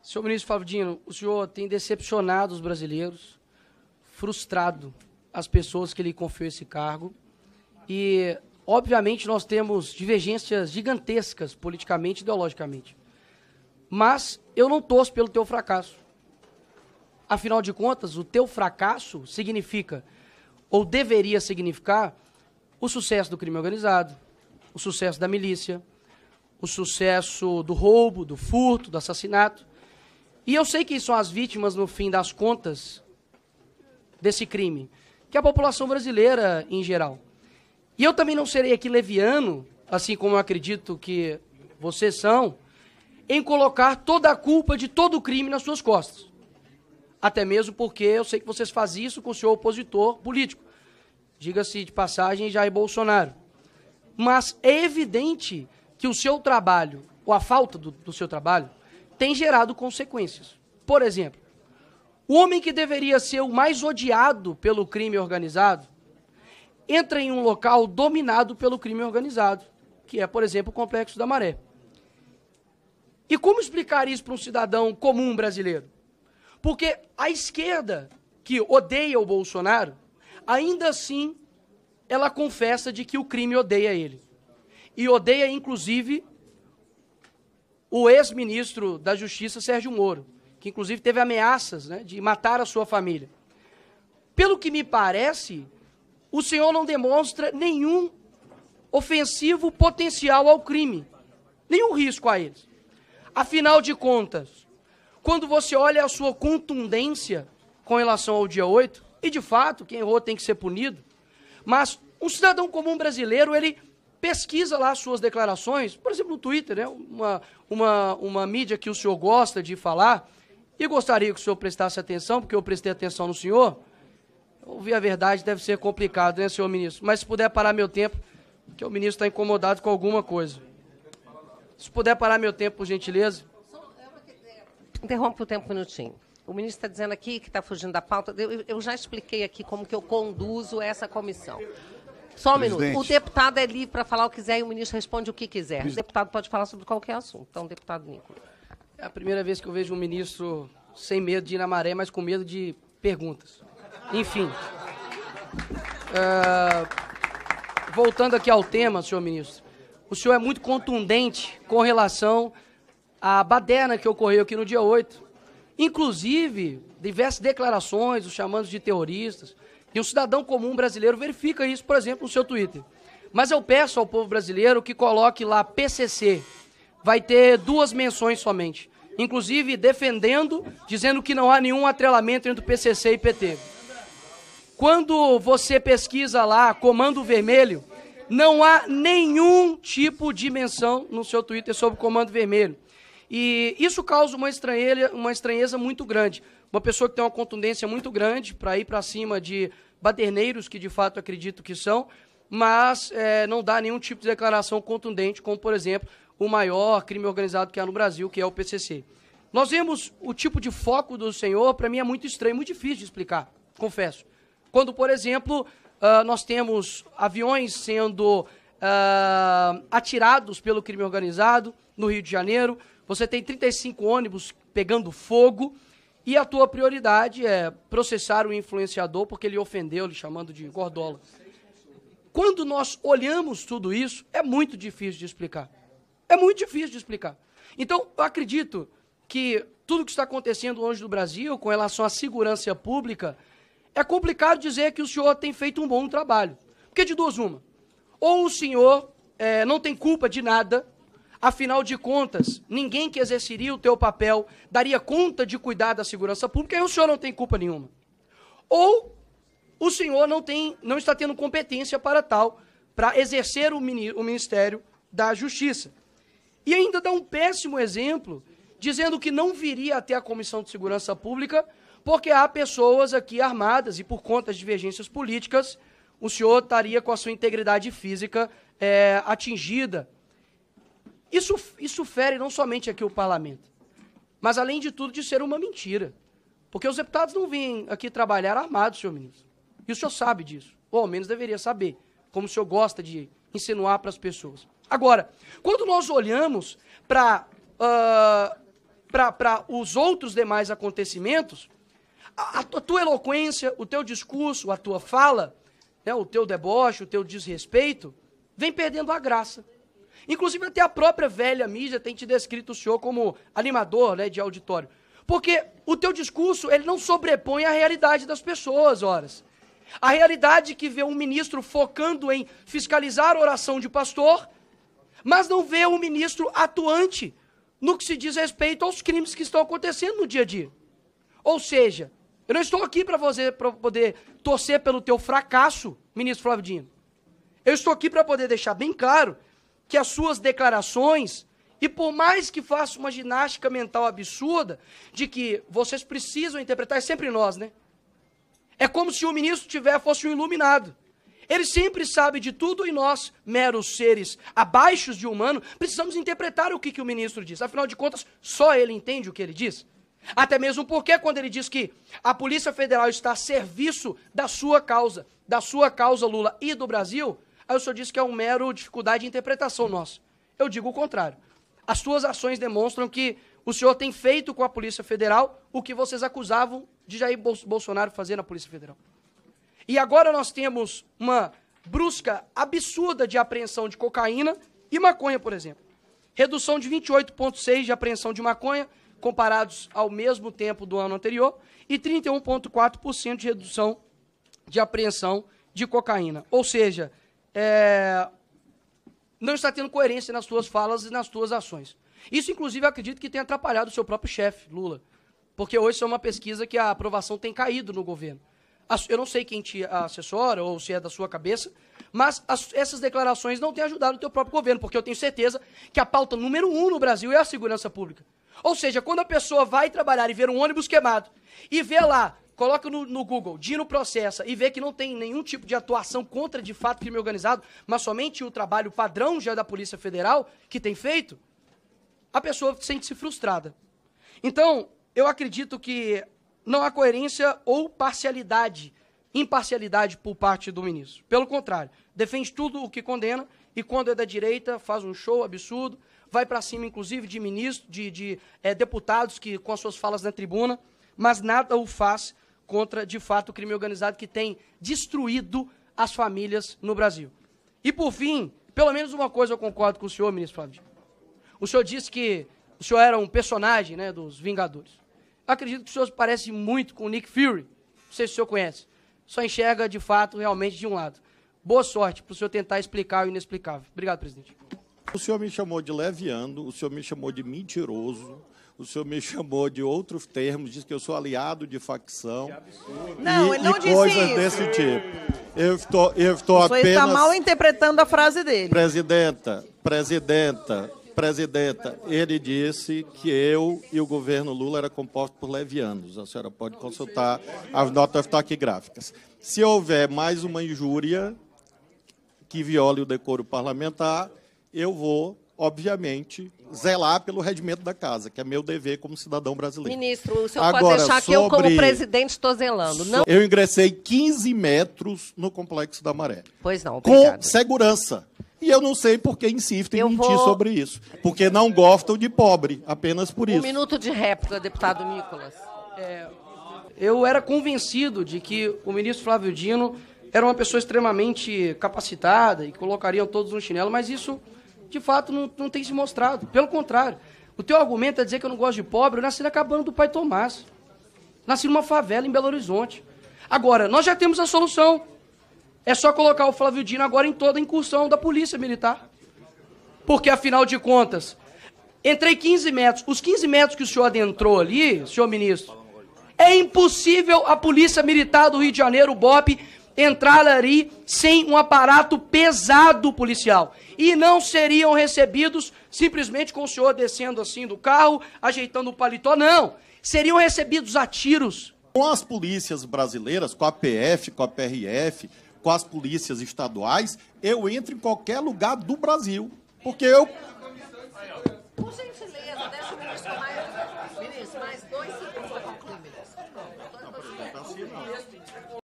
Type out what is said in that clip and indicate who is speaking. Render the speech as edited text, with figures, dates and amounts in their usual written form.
Speaker 1: Senhor ministro Flávio Dino, o senhor tem decepcionado os brasileiros, frustrado as pessoas que lhe confiou esse cargo e, obviamente, nós temos divergências gigantescas politicamente e ideologicamente. Mas eu não torço pelo teu fracasso. Afinal de contas, o teu fracasso significa, ou deveria significar, o sucesso do crime organizado, o sucesso da milícia, o sucesso do roubo, do furto, do assassinato. E eu sei quem são as vítimas, no fim das contas, desse crime, que é a população brasileira em geral. E eu também não serei aqui leviano, assim como eu acredito que vocês são, em colocar toda a culpa de todo o crime nas suas costas. Até mesmo porque eu sei que vocês fazem isso com o seu opositor político. Diga-se de passagem, Jair Bolsonaro. Mas é evidente que o seu trabalho, ou a falta do seu trabalho, tem gerado consequências. Por exemplo, o homem que deveria ser o mais odiado pelo crime organizado, entra em um local dominado pelo crime organizado, que é, por exemplo, o Complexo da Maré. E como explicar isso para um cidadão comum brasileiro? Porque a esquerda, que odeia o Bolsonaro, ainda assim, ela confessa de que o crime odeia ele. E odeia, inclusive, o ex-ministro da Justiça, Sérgio Moro, que, inclusive, teve ameaças, né, de matar a sua família. Pelo que me parece, o senhor não demonstra nenhum ofensivo potencial ao crime, nenhum risco a eles. Afinal de contas, quando você olha a sua contundência com relação ao dia 8, e de fato, quem errou tem que ser punido, mas um cidadão comum brasileiro, ele pesquisa lá suas declarações, por exemplo, no Twitter, né, uma mídia que o senhor gosta de falar, e gostaria que o senhor prestasse atenção, porque eu prestei atenção no senhor. Ouvir a verdade deve ser complicado, né, senhor ministro? Mas se puder parar meu tempo, que o ministro está incomodado com alguma coisa. Se puder parar meu tempo, por gentileza.
Speaker 2: Interrompe o tempo um minutinho. O ministro está dizendo aqui que está fugindo da pauta. Eu já expliquei aqui como que eu conduzo essa comissão. Só um minuto. O deputado é livre para falar o que quiser e o ministro responde o que quiser. O deputado pode falar sobre qualquer assunto. Então, deputado Nicolas.
Speaker 1: É a primeira vez que eu vejo um ministro sem medo de ir na maré, mas com medo de perguntas. Enfim. Voltando aqui ao tema, senhor ministro. O senhor é muito contundente com relação à baderna que ocorreu aqui no dia 8. Inclusive, diversas declarações, os chamando de terroristas. E um cidadão comum brasileiro verifica isso, por exemplo, no seu Twitter. Mas eu peço ao povo brasileiro que coloque lá PCC. Vai ter 2 menções somente. Inclusive, defendendo, dizendo que não há nenhum atrelamento entre o PCC e PT. Quando você pesquisa lá Comando Vermelho, não há nenhum tipo de menção no seu Twitter sobre Comando Vermelho. E isso causa uma estranheza muito grande. Uma pessoa que tem uma contundência muito grande para ir para cima de baderneiros, que de fato acredito que são, mas não dá nenhum tipo de declaração contundente, como, por exemplo, o maior crime organizado que há no Brasil, que é o PCC. Nós vemos o tipo de foco do senhor, para mim é muito estranho, muito difícil de explicar, confesso. Quando, por exemplo, nós temos aviões sendo atirados pelo crime organizado no Rio de Janeiro, você tem 35 ônibus pegando fogo, e a tua prioridade é processar o influenciador porque ele ofendeu, lhe chamando de gordola. Quando nós olhamos tudo isso, é muito difícil de explicar. É muito difícil de explicar. Então, eu acredito que tudo que está acontecendo hoje no Brasil com relação à segurança pública, é complicado dizer que o senhor tem feito um bom trabalho. Porque de duas uma. Ou o senhor não tem culpa de nada, afinal de contas, ninguém que exerceria o teu papel daria conta de cuidar da segurança pública e o senhor não tem culpa nenhuma. Ou o senhor não está tendo competência para tal, para exercer o Ministério da Justiça. E ainda dá um péssimo exemplo, dizendo que não viria até a Comissão de Segurança Pública, porque há pessoas aqui armadas e por conta de divergências políticas, o senhor estaria com a sua integridade física atingida. Isso fere não somente aqui o parlamento, mas além de tudo de ser uma mentira. Porque os deputados não vêm aqui trabalhar armados, senhor ministro. E o senhor sabe disso, ou ao menos deveria saber, como o senhor gosta de insinuar para as pessoas. Agora, quando nós olhamos para para os outros demais acontecimentos, a tua eloquência, o teu discurso, a tua fala, né, o teu deboche, o teu desrespeito, vem perdendo a graça. Inclusive, até a própria velha mídia tem te descrito o senhor como animador, né, de auditório. Porque o teu discurso, ele não sobrepõe a realidade das pessoas, horas. A realidade que vê um ministro focando em fiscalizar a oração de pastor, mas não vê um ministro atuante no que se diz respeito aos crimes que estão acontecendo no dia a dia. Ou seja, eu não estou aqui para poder torcer pelo teu fracasso, ministro Flávio Dino. Eu estou aqui para poder deixar bem claro que as suas declarações, e por mais que faça uma ginástica mental absurda, de que vocês precisam interpretar, é sempre nós, né? É como se o ministro fosse um iluminado. Ele sempre sabe de tudo e nós, meros seres abaixo de humano, precisamos interpretar o que o ministro diz. Afinal de contas, só ele entende o que ele diz. Até mesmo porque quando ele diz que a Polícia Federal está a serviço da sua causa Lula e do Brasil, aí o senhor diz que é um mero dificuldade de interpretação nossa. Eu digo o contrário. As suas ações demonstram que o senhor tem feito com a Polícia Federal o que vocês acusavam de Jair Bolsonaro fazer na Polícia Federal. E agora nós temos uma brusca absurda de apreensão de cocaína e maconha, por exemplo. Redução de 28,6% de apreensão de maconha, comparados ao mesmo tempo do ano anterior, e 31,4% de redução de apreensão de cocaína. Ou seja, não está tendo coerência nas suas falas e nas suas ações. Isso, inclusive, eu acredito que tem atrapalhado o seu próprio chefe, Lula. Porque hoje isso é uma pesquisa que a aprovação tem caído no governo. Eu não sei quem te assessora ou se é da sua cabeça, mas essas declarações não têm ajudado o teu próprio governo, porque eu tenho certeza que a pauta número 1 no Brasil é a segurança pública. Ou seja, quando a pessoa vai trabalhar e ver um ônibus queimado, e vê lá, coloca no Google, Dino processa, e vê que não tem nenhum tipo de atuação contra, de fato, crime organizado, mas somente o trabalho padrão já da Polícia Federal, que tem feito, a pessoa sente-se frustrada. Então, eu acredito que não há coerência ou imparcialidade por parte do ministro. Pelo contrário, defende tudo o que condena e quando é da direita faz um show absurdo, vai para cima, inclusive, de ministros, de deputados que com as suas falas na tribuna, mas nada o faz contra, de fato, o crime organizado que tem destruído as famílias no Brasil. E, por fim, pelo menos uma coisa eu concordo com o senhor, ministro Flávio. O senhor disse que o senhor era um personagem, né, dos Vingadores. Acredito que o senhor parece muito com o Nick Fury. Não sei se o senhor conhece. Só enxerga, de fato, realmente de um lado. Boa sorte para o senhor tentar explicar o inexplicável. Obrigado, presidente.
Speaker 3: O senhor me chamou de leviano, o senhor me chamou de mentiroso, o senhor me chamou de outros termos, disse que eu sou aliado de facção.
Speaker 4: Não, ele não disse
Speaker 3: coisas
Speaker 4: isso.
Speaker 3: desse tipo. Eu estou
Speaker 4: apenas... Você está mal interpretando a frase dele.
Speaker 3: Presidenta, ele disse que eu e o governo Lula era composto por levianos. A senhora pode consultar as notas taquigráficas. Se houver mais uma injúria que viole o decoro parlamentar, eu vou, obviamente, zelar pelo regimento da casa, que é meu dever como cidadão brasileiro.
Speaker 2: Ministro, o senhor agora, pode deixar que eu, como presidente, estou zelando. Não...
Speaker 3: Eu ingressei 15 metros no Complexo da Maré.
Speaker 2: Pois não, obrigado.
Speaker 3: Com segurança. E eu não sei por que insistem em mentir sobre isso. Porque não gostam de pobre, apenas por isso.
Speaker 2: Um minuto de réplica, deputado Nicolas.
Speaker 1: Eu era convencido de que o ministro Flávio Dino era uma pessoa extremamente capacitada e colocariam todos no chinelo, mas isso, de fato, não tem se mostrado. Pelo contrário, o teu argumento é dizer que eu não gosto de pobre. Eu nasci na cabana do pai Tomás. Nasci numa favela em Belo Horizonte. Agora, nós já temos a solução. É só colocar o Flávio Dino agora em toda a incursão da Polícia Militar. Porque, afinal de contas, entrei 15 metros. Os 15 metros que o senhor adentrou ali, senhor ministro, é impossível a Polícia Militar do Rio de Janeiro, o BOP, entrar ali sem um aparato pesado policial. E não seriam recebidos simplesmente com o senhor descendo assim do carro, ajeitando o paletó. Não. Seriam recebidos a tiros.
Speaker 3: Com as polícias brasileiras, com a PF, com a PRF, com as polícias estaduais, eu entro em qualquer lugar do Brasil. Porque eu...